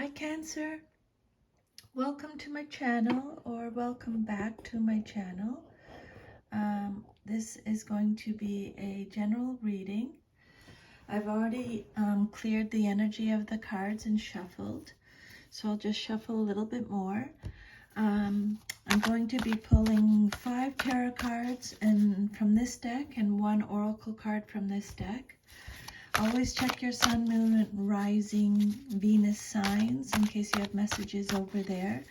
Hi Cancer, welcome to my channel or welcome back to my channel. This is going to be a general reading. I've already cleared the energy of the cards and shuffled, so I'll just shuffle a little bit more. I'm going to be pulling 5 tarot cards from this deck and 1 oracle card from this deck. Always check your sun, moon, and rising Venus signs in case you have messages over there.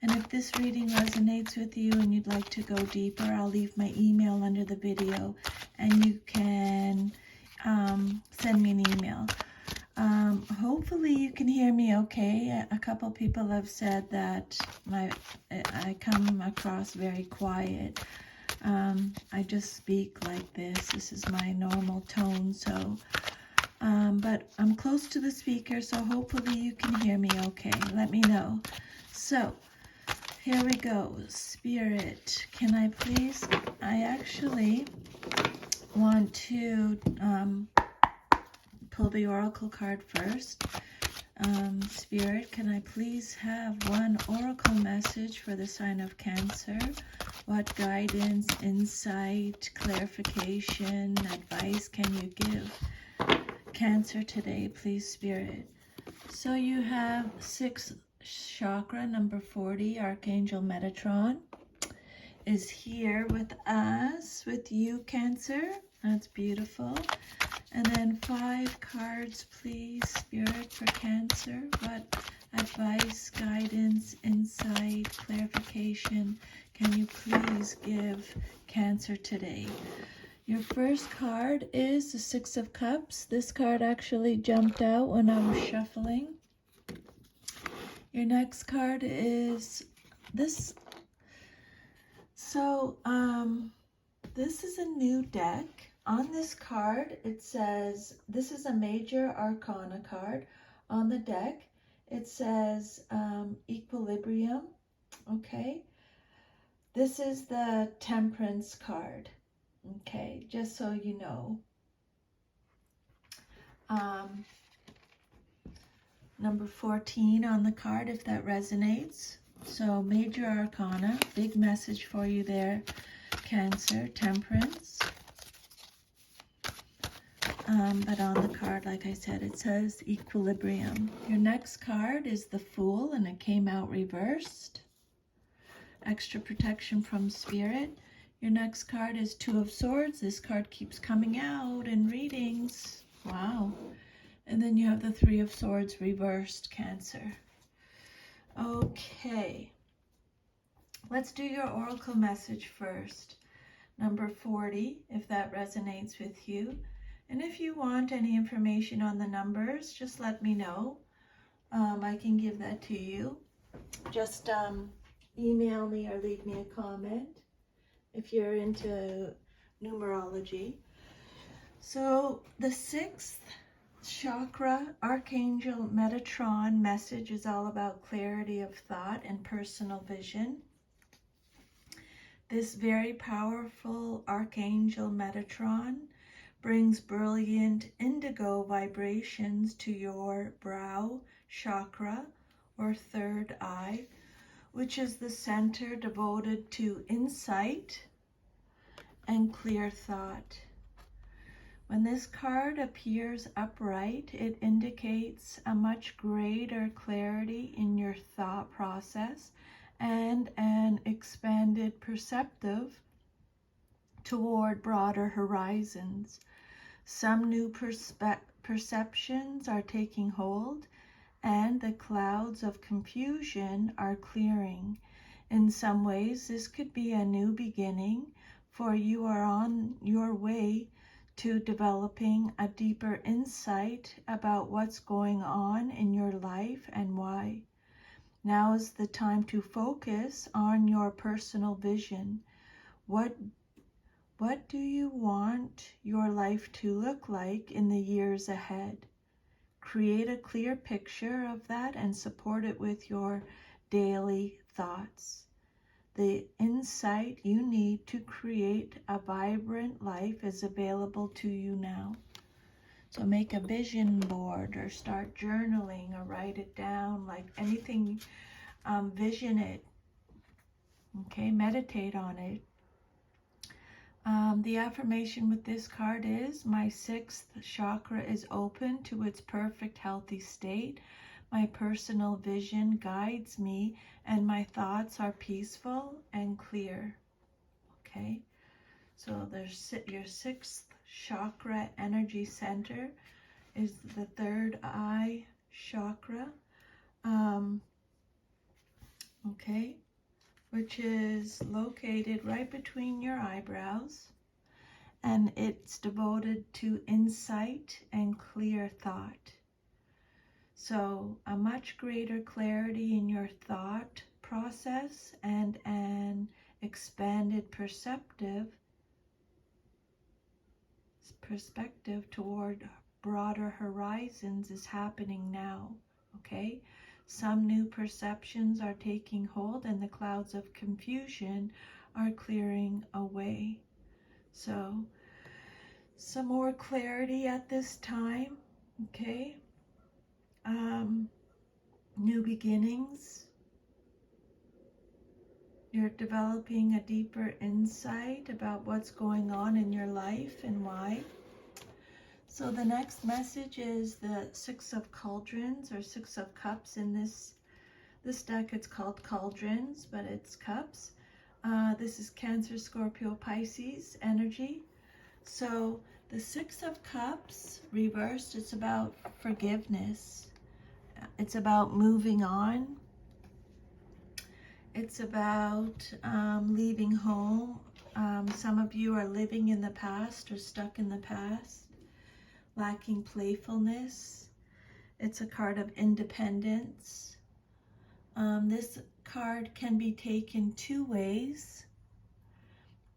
And if this reading resonates with you and you'd like to go deeper, I'll leave my email under the video and you can send me an email. Hopefully you can hear me okay. A couple people have said that I come across very quiet. I just speak like this. This is my normal tone, so but I'm close to the speaker, so hopefully you can hear me okay. Let me know. So here we go. Spirit, can I please, I actually want to pull the oracle card first. Spirit, can I please have 1 oracle message for the sign of Cancer? What guidance, insight, clarification, advice can you give Cancer today, please, Spirit? So you have 6th chakra, number 40, Archangel Metatron is here with us, with you, Cancer. That's beautiful. And then 5 cards, please, Spirit, for Cancer. What advice, guidance, insight, clarification can you please give Cancer today? Your first card is the 6 of Cups. This card actually jumped out when I was shuffling. Your next card is this. So, this is a new deck. On this card, it says, this is a major arcana card. On the deck, it says equilibrium, okay? This is the Temperance card. Okay, just so you know. Number 14 on the card, if that resonates. So major arcana, big message for you there, Cancer, Temperance. But on the card, like I said, it says equilibrium. Your next card is the Fool, and it came out reversed. Extra protection from Spirit. Your next card is 2 of Swords. This card keeps coming out in readings. Wow. And then you have the 3 of Swords reversed, Cancer. Okay. Let's do your oracle message first. Number 40, if that resonates with you. And if you want any information on the numbers, just let me know. I can give that to you. Just email me or leave me a comment if you're into numerology. So the 6th chakra, Archangel Metatron message is all about clarity of thought and personal vision. This very powerful Archangel Metatron brings brilliant indigo vibrations to your brow chakra or 3rd eye, which is the center devoted to insight and clear thought. When this card appears upright, it indicates a much greater clarity in your thought process and an expanded perspective toward broader horizons. Some new perceptions are taking hold, and the clouds of confusion are clearing. In some ways, this could be a new beginning, for you are on your way to developing a deeper insight about what's going on in your life and why. Now is the time to focus on your personal vision. What do you want your life to look like in the years ahead? Create a clear picture of that and support it with your daily thoughts. The insight you need to create a vibrant life is available to you now. So make a vision board or start journaling or write it down, like anything, vision it, okay? Meditate on it. The affirmation with this card is, my sixth chakra is open to its perfect healthy state. My personal vision guides me and my thoughts are peaceful and clear. Okay, so there's your sixth chakra energy center is the third eye chakra. Okay, which is located right between your eyebrows, and it's devoted to insight and clear thought. So a much greater clarity in your thought process and an expanded perspective toward broader horizons is happening now, okay? Some new perceptions are taking hold and the clouds of confusion are clearing away. So some more clarity at this time, okay? New beginnings. You're developing a deeper insight about what's going on in your life and why. So the next message is the Six of Cauldrons or Six of Cups. In this deck it's called Cauldrons, but it's cups. This is Cancer, Scorpio, Pisces energy. So the Six of Cups reversed, it's about forgiveness. It's about moving on. It's about leaving home. Some of you are living in the past or stuck in the past, lacking playfulness. It's a card of independence. This card can be taken two ways.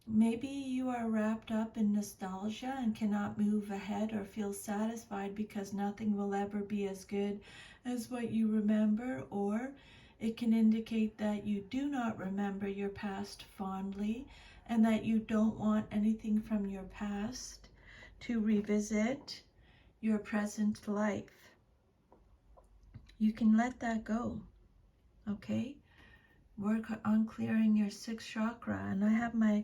Maybe you are wrapped up in nostalgia and cannot move ahead or feel satisfied because nothing will ever be as good as what you remember, or it can indicate that you do not remember your past fondly and that you don't want anything from your past to revisit your present life. You can let that go, okay? Work on clearing your sixth chakra. And I have my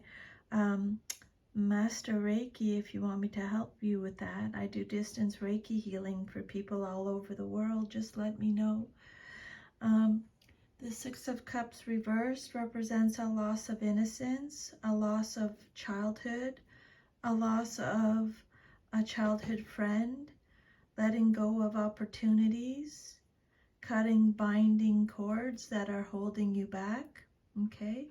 Master Reiki if you want me to help you with that. I do distance Reiki healing for people all over the world. Just let me know. The Six of Cups reversed represents a loss of innocence, a loss of childhood, a loss of a childhood friend, letting go of opportunities, cutting binding cords that are holding you back, okay?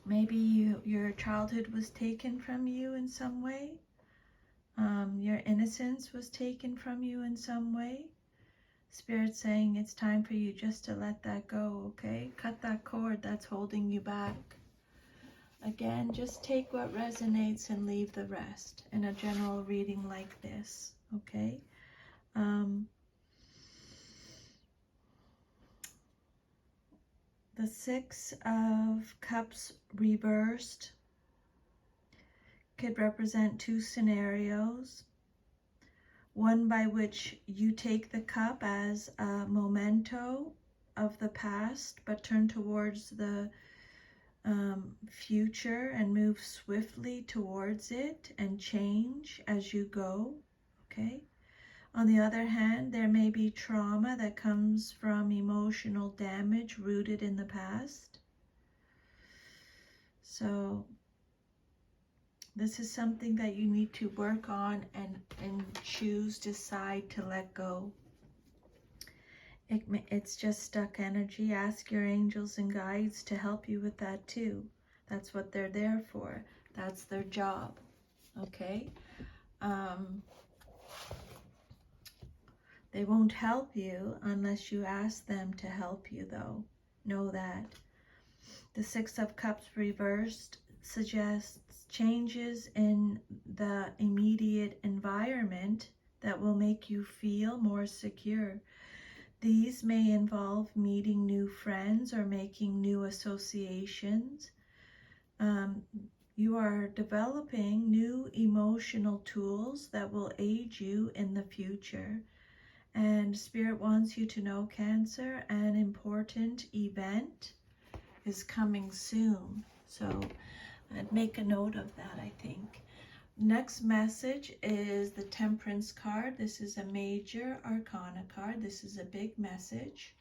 Maybe your childhood was taken from you in some way. Your innocence was taken from you in some way. Spirit saying it's time for you just to let that go, okay? Cut that cord that's holding you back. Again, just take what resonates and leave the rest in a general reading like this, okay? The Six of Cups reversed could represent two scenarios. One by which you take the cup as a memento of the past, but turn towards the future and move swiftly towards it and change as you go, okay? On the other hand, there may be trauma that comes from emotional damage rooted in the past. So this is something that you need to work on and decide to let go. It's just stuck energy. Ask your angels and guides to help you with that too. That's what they're there for. That's their job, okay? They won't help you unless you ask them to help you, though. Know that. The Six of Cups reversed suggests changes in the immediate environment that will make you feel more secure. These may involve meeting new friends or making new associations. You are developing new emotional tools that will aid you in the future. And Spirit wants you to know, Cancer, an important event is coming soon. So I'd make a note of that, I think. Next message is the Temperance card. This is a major arcana card. This is a big message.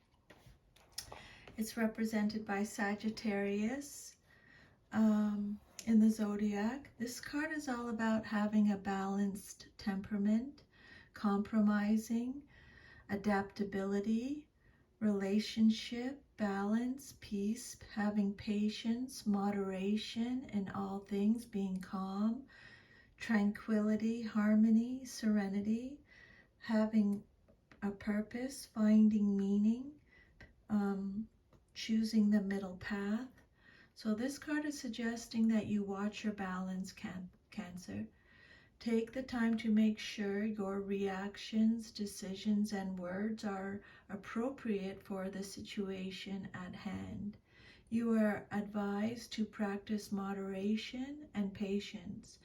It's represented by Sagittarius in the zodiac. This card is all about having a balanced temperament, compromising, adaptability, relationship, balance, peace, having patience, moderation in all things, being calm, tranquility, harmony, serenity, having a purpose, finding meaning, choosing the middle path. So this card is suggesting that you watch your balance, Cancer. Take the time to make sure your reactions, decisions, and words are appropriate for the situation at hand. You are advised to practice moderation and patience.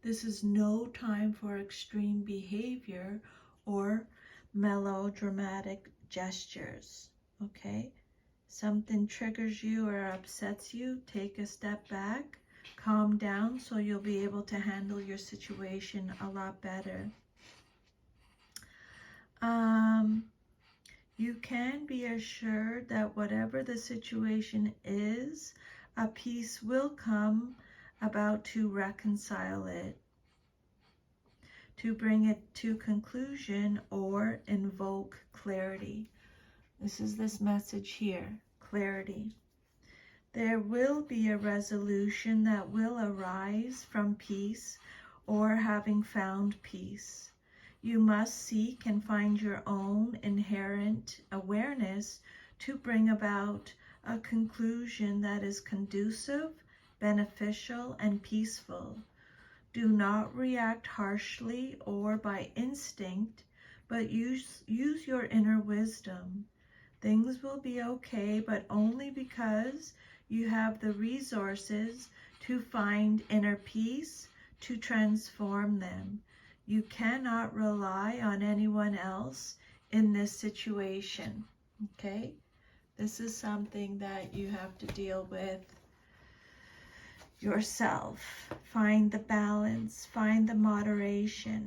This is no time for extreme behavior or melodramatic gestures, okay? Something triggers you or upsets you, take a step back, calm down, so you'll be able to handle your situation a lot better. You can be assured that whatever the situation is, a peace will come about to reconcile it, to bring it to conclusion or invoke clarity. This is this message here, clarity. There will be a resolution that will arise from peace or having found peace. You must seek and find your own inherent awareness to bring about a conclusion that is conducive, beneficial, and peaceful. Do not react harshly or by instinct, but use your inner wisdom. Things will be okay, but only because you have the resources to find inner peace, to transform them. You cannot rely on anyone else in this situation, okay? This is something that you have to deal with yourself. Find the balance, find the moderation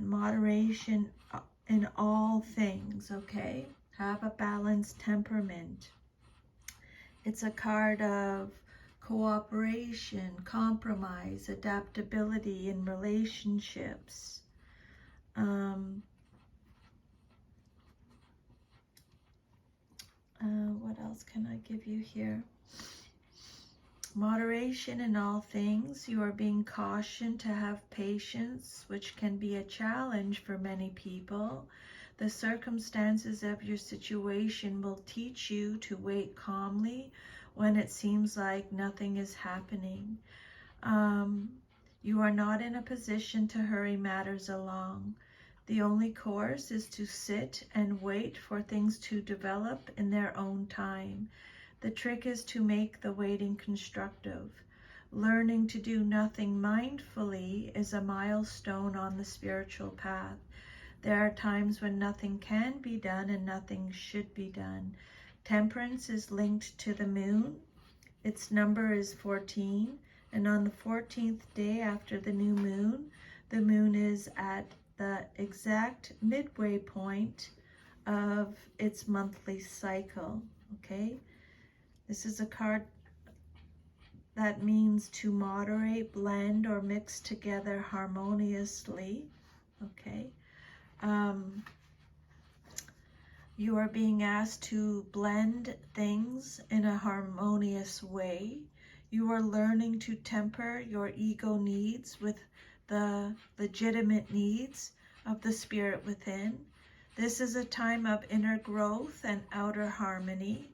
in all things, okay? Have a balanced temperament. It's a card of cooperation, compromise, adaptability in relationships. What else can I give you here? Moderation in all things. You are being cautioned to have patience, which can be a challenge for many people. The circumstances of your situation will teach you to wait calmly when it seems like nothing is happening. You are not in a position to hurry matters along. The only course is to sit and wait for things to develop in their own time. The trick is to make the waiting constructive. Learning to do nothing mindfully is a milestone on the spiritual path. There are times when nothing can be done and nothing should be done. Temperance is linked to the moon. Its number is 14, and on the 14th day after the new moon, the moon is at the exact midway point of its monthly cycle, okay? This is a card that means to moderate, blend, or mix together harmoniously, okay? You are being asked to blend things in a harmonious way. You are learning to temper your ego needs with the legitimate needs of the spirit within. This is a time of inner growth and outer harmony.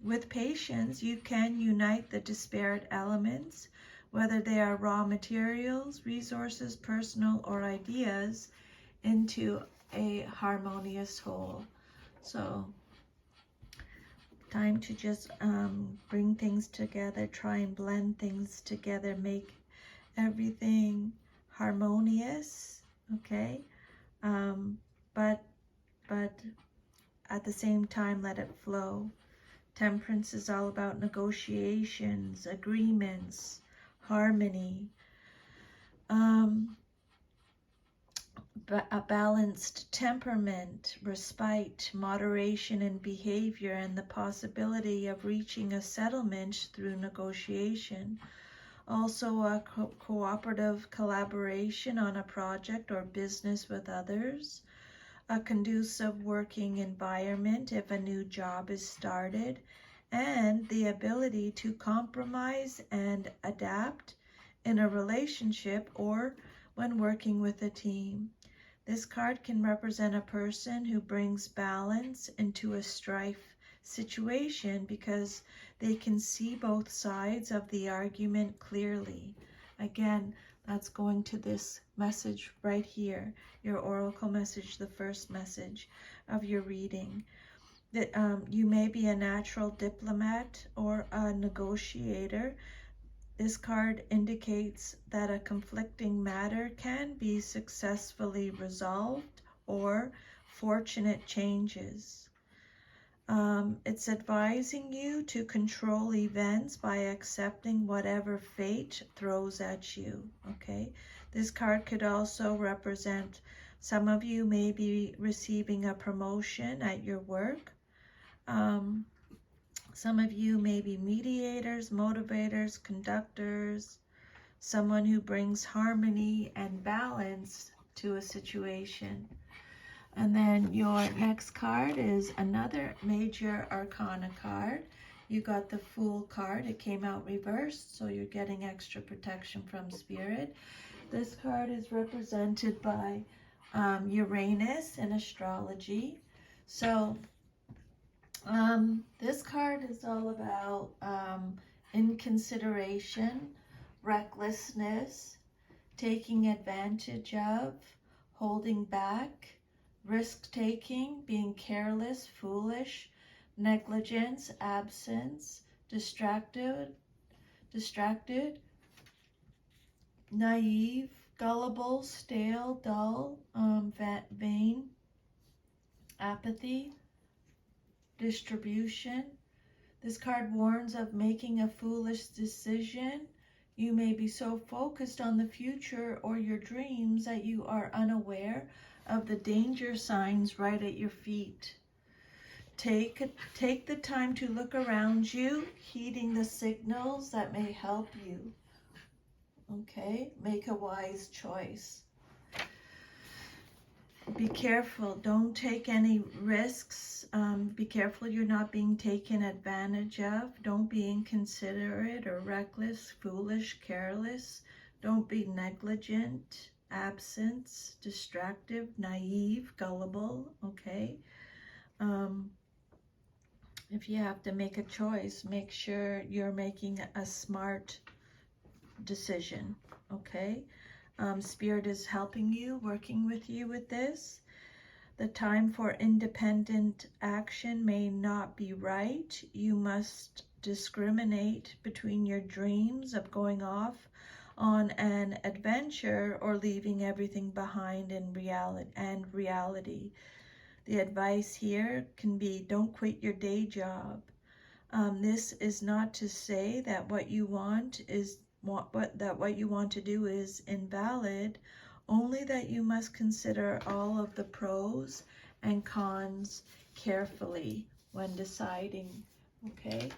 With patience, you can unite the disparate elements, whether they are raw materials, resources, personal, or ideas, into a harmonious whole. So Time to just bring things together, try and blend things together, make everything harmonious, okay? But at the same time, let it flow. Temperance is all about negotiations, agreements, harmony, a balanced temperament, respite, moderation in behavior, and the possibility of reaching a settlement through negotiation. Also a cooperative collaboration on a project or business with others. A conducive working environment if a new job is started, and the ability to compromise and adapt in a relationship or when working with a team. This card can represent a person who brings balance into a strife situation because they can see both sides of the argument clearly. Again, that's going to this message right here, your oracle message, the first message of your reading. That you may be a natural diplomat or a negotiator. This card indicates that a conflicting matter can be successfully resolved or fortunate changes. It's advising you to control events by accepting whatever fate throws at you, okay? This card could also represent some of you may be receiving a promotion at your work. Some of you may be mediators, motivators, conductors, someone who brings harmony and balance to a situation. And then your next card is another major arcana card. You got the Fool card. It came out reversed, so you're getting extra protection from Spirit. This card is represented by Uranus in astrology. So this card is all about inconsideration, recklessness, taking advantage of, holding back, risk-taking, being careless, foolish, negligence, absence, distracted, naive, gullible, stale, dull, vain, apathy, distribution. This card warns of making a foolish decision. You may be so focused on the future or your dreams that you are unaware of the danger signs right at your feet. Take the time to look around you, heeding the signals that may help you. Okay, make a wise choice. Be careful, don't take any risks. Be careful you're not being taken advantage of. Don't be inconsiderate or reckless, foolish, careless. Don't be negligent, absent, distracted, naive, gullible, okay? If you have to make a choice, make sure you're making a smart decision, okay? Spirit is helping you, working with you with this. The time for independent action may not be right. You must discriminate between your dreams of going off on an adventure or leaving everything behind in reality. The advice here can be, don't quit your day job. This is not to say that what you want to do is invalid, only that you must consider all of the pros and cons carefully when deciding, okay?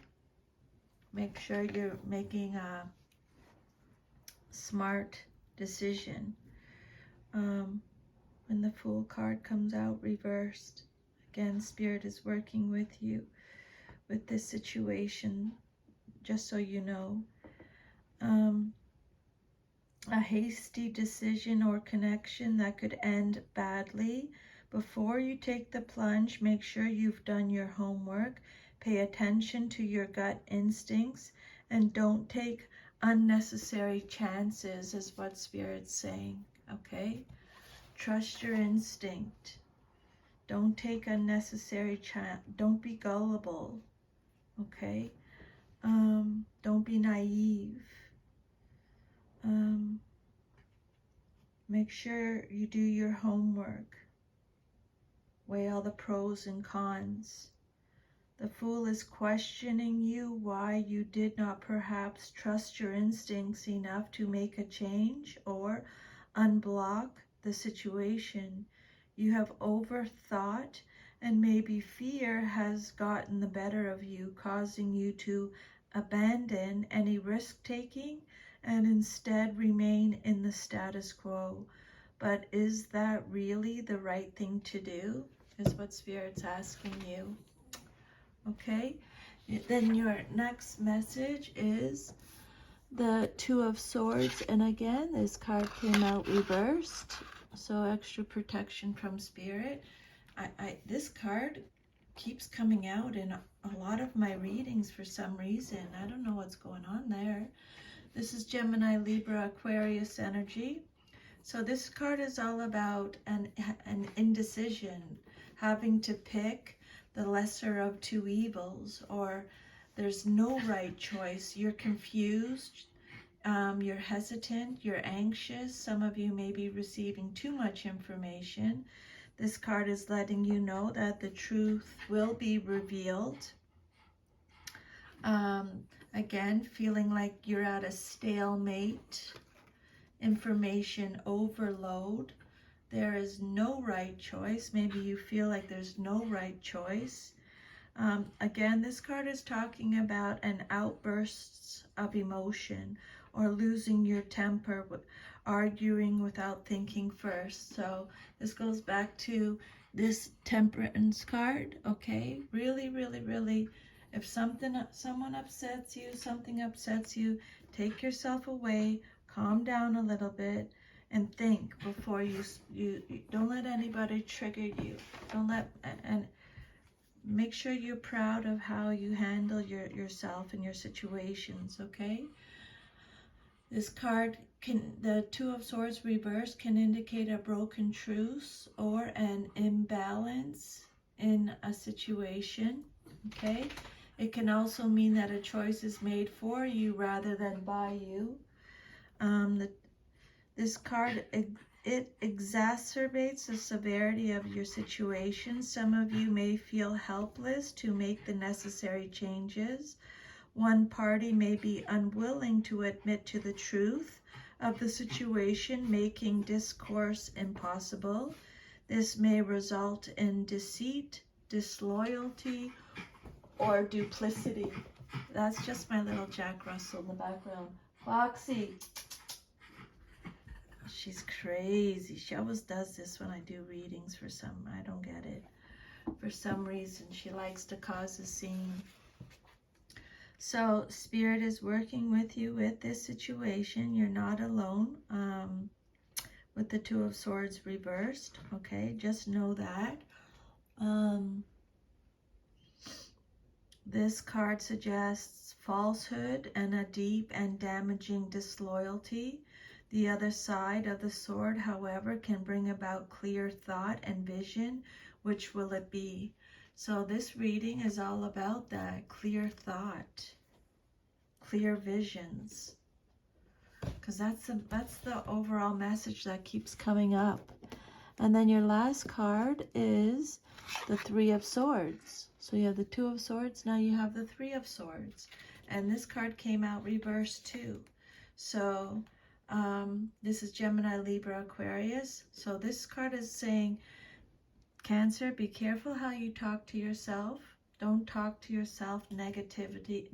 Make sure you're making a smart decision. When the Fool card comes out reversed, again, Spirit is working with you with this situation, just so you know. A hasty decision or connection that could end badly. Before you take the plunge, make sure you've done your homework. Pay attention to your gut instincts and don't take unnecessary chances, is what Spirit's saying, okay? Trust your instinct. Don't take unnecessary chance. Don't be gullible. okay? Don't be naive. Make sure you do your homework. Weigh all the pros and cons. The Fool is questioning you why you did not perhaps trust your instincts enough to make a change or unblock the situation. You have overthought, and maybe fear has gotten the better of you, causing you to abandon any risk-taking and instead remain in the status quo. But is that really the right thing to do? Is what Spirit's asking you. Okay, then your next message is the Two of Swords, and again this card came out reversed, so extra protection from Spirit. This card keeps coming out in a lot of my readings for some reason. I don't know what's going on there. This is Gemini, Libra, Aquarius energy. So this card is all about an indecision, having to pick the lesser of two evils, or there's no right choice. You're confused, you're hesitant, you're anxious. Some of you may be receiving too much information. This card is letting you know that the truth will be revealed. Again, feeling like you're at a stalemate, information overload. There is no right choice. Maybe you feel like there's no right choice. Again, this card is talking about an outburst of emotion or losing your temper, arguing without thinking first. So this goes back to this Temperance card, okay? Really, really, really, if someone upsets you, something upsets you, take yourself away, calm down a little bit, and think before you don't let anybody trigger you. And make sure you're proud of how you handle yourself and your situations, okay? This card the Two of Swords reversed can indicate a broken truce or an imbalance in a situation, okay? It can also mean that a choice is made for you rather than by you. This card, it exacerbates the severity of your situation. Some of you may feel helpless to make the necessary changes. One party may be unwilling to admit to the truth of the situation, making discourse impossible. This may result in deceit, disloyalty, or duplicity. That's just my little Jack Russell in the background. Foxy. She's crazy. She always does this when I do readings for some, I don't get it. For some reason, she likes to cause a scene. So, Spirit is working with you with this situation. You're not alone with the Two of Swords reversed, okay? Just know that. This card suggests falsehood and a deep and damaging disloyalty. The other side of the sword, however, can bring about clear thought and vision. Which will it be? So this reading is all about that clear thought, clear visions, because that's the overall message that keeps coming up. And then your last card is the Three of Swords. So you have the Two of Swords, now you have the Three of Swords. And this card came out reversed too. So this is Gemini, Libra, Aquarius. So this card is saying, Cancer, be careful how you talk to yourself. Don't talk to yourself negatively.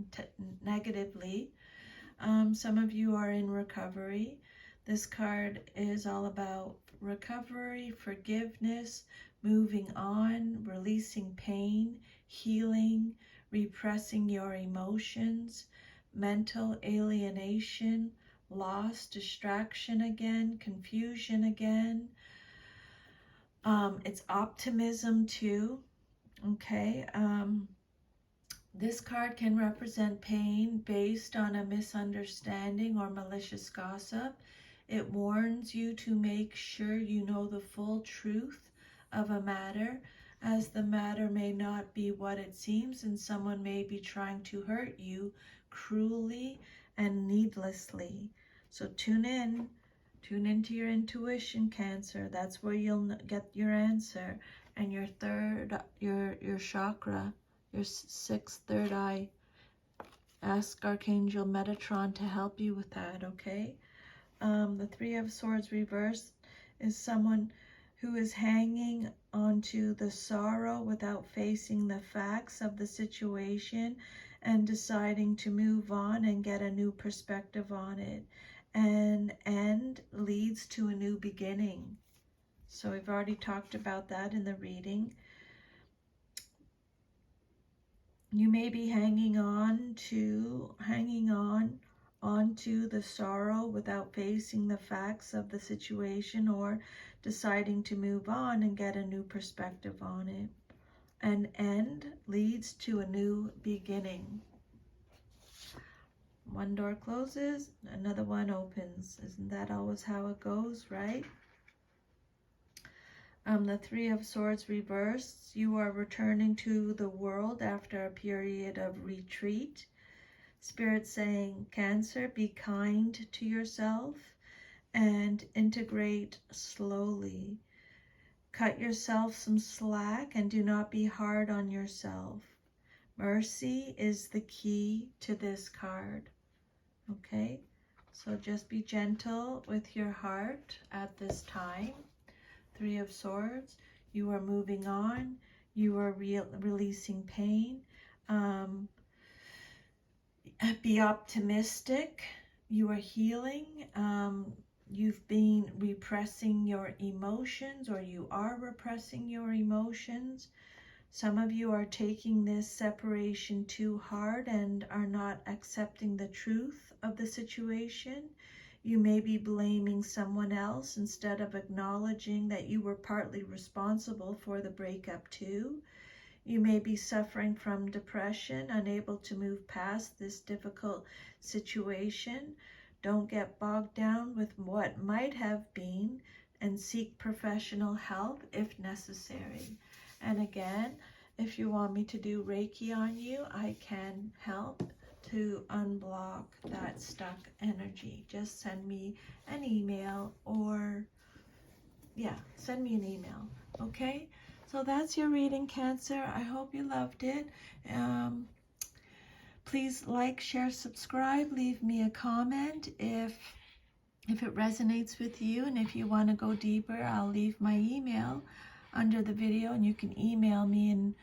Some of you are in recovery. This card is all about recovery, forgiveness, moving on, releasing pain, healing, repressing your emotions, mental alienation, loss, distraction again, confusion again. It's optimism too, okay? This card can represent pain based on a misunderstanding or malicious gossip. It warns you to make sure you know the full truth of a matter as the matter may not be what it seems, and someone may be trying to hurt you cruelly and needlessly. So tune into your intuition, Cancer. That's where you'll get your answer. And your third, your chakra, your sixth, third eye. Ask Archangel Metatron to help you with that, okay? The Three of Swords reversed is someone who is hanging onto the sorrow without facing the facts of the situation and deciding to move on and get a new perspective on it. An end leads to a new beginning. So we've already talked about that in the reading. You may be hanging on onto the sorrow without facing the facts of the situation or deciding to move on and get a new perspective on it. An end leads to a new beginning. One door closes, another one opens. Isn't that always how it goes, right? The Three of Swords reversed. You are returning to the world after a period of retreat. Spirit saying, Cancer, be kind to yourself and integrate slowly. Cut yourself some slack and do not be hard on yourself. Mercy is the key to this card. Okay, so just be gentle with your heart at this time. Three of Swords, you are moving on. You are releasing pain. Be optimistic. You are healing. You've been repressing your emotions, or you are repressing your emotions. Some of you are taking this separation too hard and are not accepting the truth of the situation. You may be blaming someone else instead of acknowledging that you were partly responsible for the breakup too. You may be suffering from depression, unable to move past this difficult situation. Don't get bogged down with what might have been and seek professional help if necessary. And again, if you want me to do Reiki on you, I can help to unblock that stuck energy. Just send me an email send me an email, okay? So that's your reading, Cancer. I hope you loved it. Please like, share, subscribe, leave me a comment if it resonates with you, and if you want to go deeper, I'll leave my email under the video and you can email me and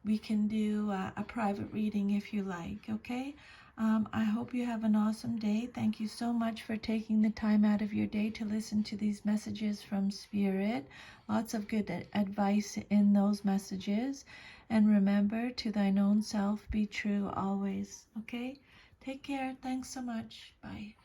we can do a private reading if you like, okay? I hope you have an awesome day. Thank you so much for taking the time out of your day to listen to these messages from Spirit. Lots of good advice in those messages. And remember, to thine own self be true always, okay? Take care. Thanks so much. Bye.